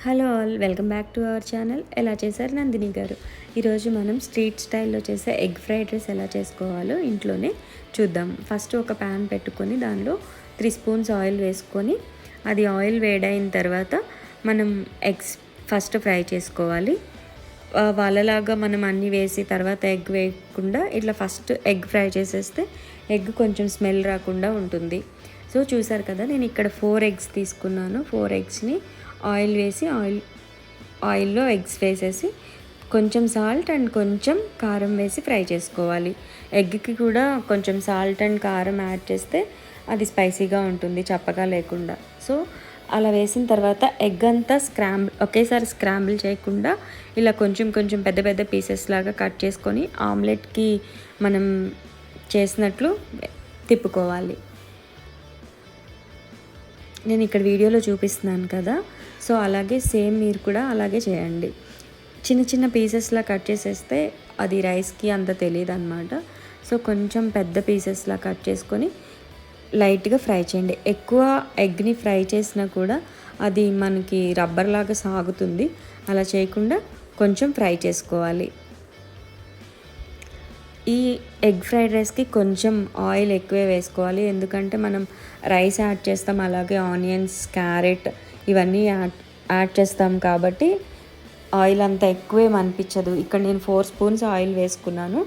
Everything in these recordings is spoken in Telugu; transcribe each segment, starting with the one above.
Hello all, welcome back to our channel. ఎలా చేశారు నందిని గారు. ఈరోజు మనం స్ట్రీట్ స్టైల్లో చేసే ఎగ్ ఫ్రైడ్ రైస్ ఎలా చేసుకోవాలో ఇంట్లోనే చూద్దాం. ఫస్ట్ ఒక ప్యాన్ పెట్టుకొని దానిలో 3 స్పూన్స్ ఆయిల్ వేసుకొని అది ఆయిల్ వేడైన తర్వాత మనం ఎగ్స్ ఫస్ట్ ఫ్రై చేసుకోవాలి. వాళ్ళలాగా మనం అన్నీ వేసి తర్వాత ఎగ్ వేయకుండా ఇట్లా ఫస్ట్ ఎగ్ ఫ్రై చేసేస్తే ఎగ్ కొంచెం స్మెల్ రాకుండా ఉంటుంది. సో చూసారు కదా, నేను ఇక్కడ 4 ఎగ్స్ తీసుకున్నాను. 4 ఎగ్స్ని ఆయిల్ వేసి ఆయిల్లో ఎగ్స్ వేసేసి కొంచెం సాల్ట్ అండ్ కొంచెం కారం వేసి ఫ్రై చేసుకోవాలి. ఎగ్కి కూడా కొంచెం సాల్ట్ అండ్ కారం యాడ్ చేస్తే అది స్పైసీగా ఉంటుంది, చప్పగా లేకుండా. సో అలా వేసిన తర్వాత ఎగ్ అంతా ఒకేసారి స్క్రాంబుల్ చేయకుండా ఇలా కొంచెం కొంచెం పెద్ద పెద్ద పీసెస్ లాగా కట్ చేసుకొని ఆమ్లెట్కి మనం చేసినట్లు తిప్పుకోవాలి. నేను ఇక్కడ వీడియోలో చూపిస్తున్నాను కదా, సో అలాగే సేమ్ మీరు కూడా అలాగే చేయండి. చిన్న చిన్న పీసెస్లా కట్ చేసేస్తే అది రైస్కి అంత తెలియదు అనమాట. సో కొంచెం పెద్ద పీసెస్లా కట్ చేసుకొని లైట్గా ఫ్రై చేయండి. ఎక్కువ ఎగ్ని ఫ్రై చేసినా కూడా అది మనకి రబ్బర్ లాగా సాగుతుంది. అలా చేయకుండా కొంచెం ఫ్రై చేసుకోవాలి. ఈ ఎగ్ ఫ్రైడ్ రైస్కి కొంచెం ఆయిల్ ఎక్కువే వేసుకోవాలి, ఎందుకంటే మనం రైస్ యాడ్ చేస్తాం, అలాగే ఆనియన్స్, క్యారెట్ ఇవన్నీ యాడ్ చేస్తాం కాబట్టి ఆయిల్ అంత ఎక్కువేం అనిపించదు. ఇక్కడ నేను 4 స్పూన్స్ ఆయిల్ వేసుకున్నాను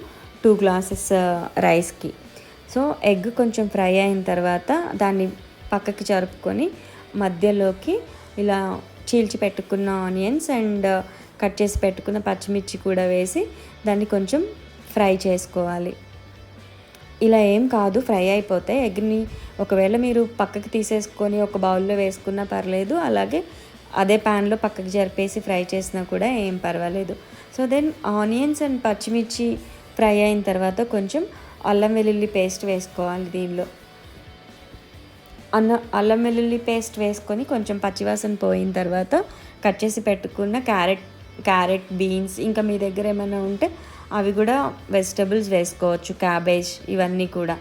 2 గ్లాసెస్ రైస్కి. సో ఎగ్ కొంచెం ఫ్రై అయిన తర్వాత దాన్ని పక్కకి జరుపుకొని మధ్యలోకి ఇలా చీల్చి పెట్టుకున్న ఆనియన్స్ అండ్ కట్ చేసి పెట్టుకున్న పచ్చిమిర్చి కూడా వేసి దాన్ని కొంచెం ఫ్రై చేసుకోవాలి. ఇలా ఏం కాదు, ఫ్రై అయిపోతే ఎగ్ని ఒకవేళ మీరు పక్కకి తీసేసుకొని ఒక బౌల్లో వేసుకున్నా పర్లేదు, అలాగే అదే ప్యాన్లో పక్కకి జరిపేసి ఫ్రై చేసినా కూడా ఏం పర్వాలేదు. సో దెన్ ఆనియన్స్ అండ్ పచ్చిమిర్చి ఫ్రై అయిన తర్వాత కొంచెం అల్లం వెల్లుల్లి పేస్ట్ వేసుకోవాలి. దీనిలో అల్లం వెల్లుల్లి పేస్ట్ వేసుకొని కొంచెం పచ్చివాసన పోయిన తర్వాత కట్ చేసి పెట్టుకున్న క్యారెట్, బీన్స్, ఇంకా మీ దగ్గర ఏమైనా ఉంటే అవి కూడా వెజిటబుల్స్ వేసుకోవచ్చు, క్యాబేజ్ ఇవన్నీ కూడా.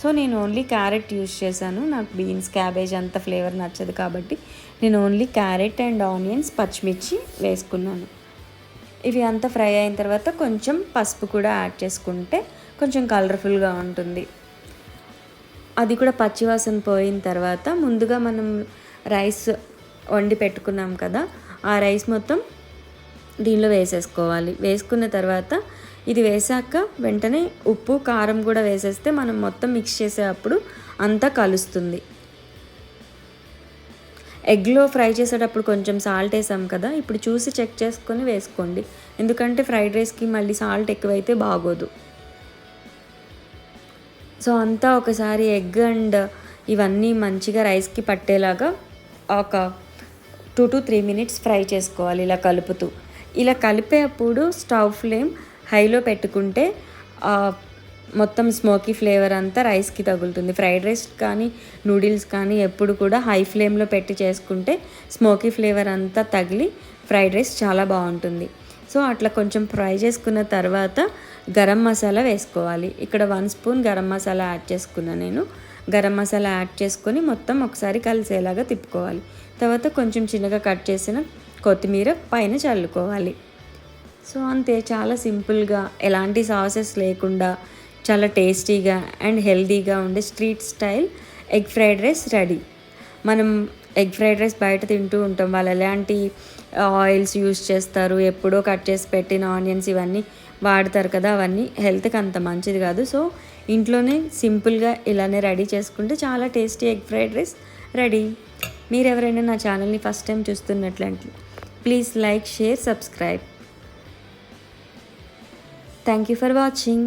సో నేను ఓన్లీ క్యారెట్ యూజ్ చేశాను. నాకు బీన్స్, క్యాబేజ్ అంత ఫ్లేవర్ నచ్చదు కాబట్టి నేను ఓన్లీ క్యారెట్ అండ్ ఆనియన్స్, పచ్చిమిర్చి వేసుకున్నాను. ఇవి అంతా ఫ్రై అయిన తర్వాత కొంచెం పసుపు కూడా యాడ్ చేసుకుంటే కొంచెం కలర్ఫుల్గా ఉంటుంది. అది కూడా పచ్చివాసన పోయిన తర్వాత ముందుగా మనం రైస్ వండి పెట్టుకున్నాం కదా, ఆ రైస్ మొత్తం దీనిలో వేసేసుకోవాలి. వేసుకున్న తర్వాత ఇది వేసాక వెంటనే ఉప్పు, కారం కూడా వేసేస్తే మనం మొత్తం మిక్స్ చేసేటప్పుడు అంతా కలుస్తుంది. ఎగ్లో ఫ్రై చేసేటప్పుడు కొంచెం సాల్ట్ వేసాం కదా, ఇప్పుడు చూసి చెక్ చేసుకొని వేసుకోండి, ఎందుకంటే ఫ్రైడ్ రైస్కి మళ్ళీ సాల్ట్ ఎక్కువైతే బాగోదు. సో అంతా ఒకసారి ఎగ్ అండ్ ఇవన్నీ మంచిగా రైస్కి పట్టేలాగా ఒక 2 to 3 మినిట్స్ ఫ్రై చేసుకోవాలి ఇలా కలుపుతూ. ఇలా కలిపేటప్పుడు స్టవ్ ఫ్లేమ్ హైలో పెట్టుకుంటే మొత్తం స్మోకీ ఫ్లేవర్ అంతా రైస్కి తగులుతుంది. ఫ్రైడ్ రైస్ కానీ నూడిల్స్ కానీ ఎప్పుడు కూడా హై ఫ్లేమ్లో పెట్టి చేసుకుంటే స్మోకీ ఫ్లేవర్ అంతా తగిలి ఫ్రైడ్ రైస్ చాలా బాగుంటుంది. సో అట్లా కొంచెం ఫ్రై చేసుకున్న తర్వాత గరం మసాలా వేసుకోవాలి. ఇక్కడ 1 స్పూన్ గరం మసాలా యాడ్ చేసుకున్నాను నేను. గరం మసాలా యాడ్ చేసుకొని మొత్తం ఒకసారి కలిసేలాగా తిప్పుకోవాలి. తర్వాత కొంచెం చిన్నగా కట్ చేసిన కొత్తిమీర పైన చల్లుకోవాలి. సో అంతే, చాలా సింపుల్గా ఎలాంటి సాసెస్ లేకుండా చాలా టేస్టీగా అండ్ హెల్తీగా ఉండే street style egg fried rice ready. మనం ఎగ్ ఫ్రైడ్ రైస్ బయట తింటూ ఉంటాం, వాళ్ళు ఎలాంటి ఆయిల్స్ యూస్ చేస్తారు, ఎప్పుడో కట్ చేసి పెట్టిన ఆనియన్స్ ఇవన్నీ వాడతారు కదా, అవన్నీ హెల్త్కి అంత మంచిది కాదు. సో ఇంట్లోనే సింపుల్గా ఇలానే రెడీ చేసుకుంటే చాలా tasty egg fried rice ready. మీరు ఎవరైనా నా ఛానల్ని ఫస్ట్ టైం చూస్తున్నట్లయితే please like, share, subscribe. Thank you for watching.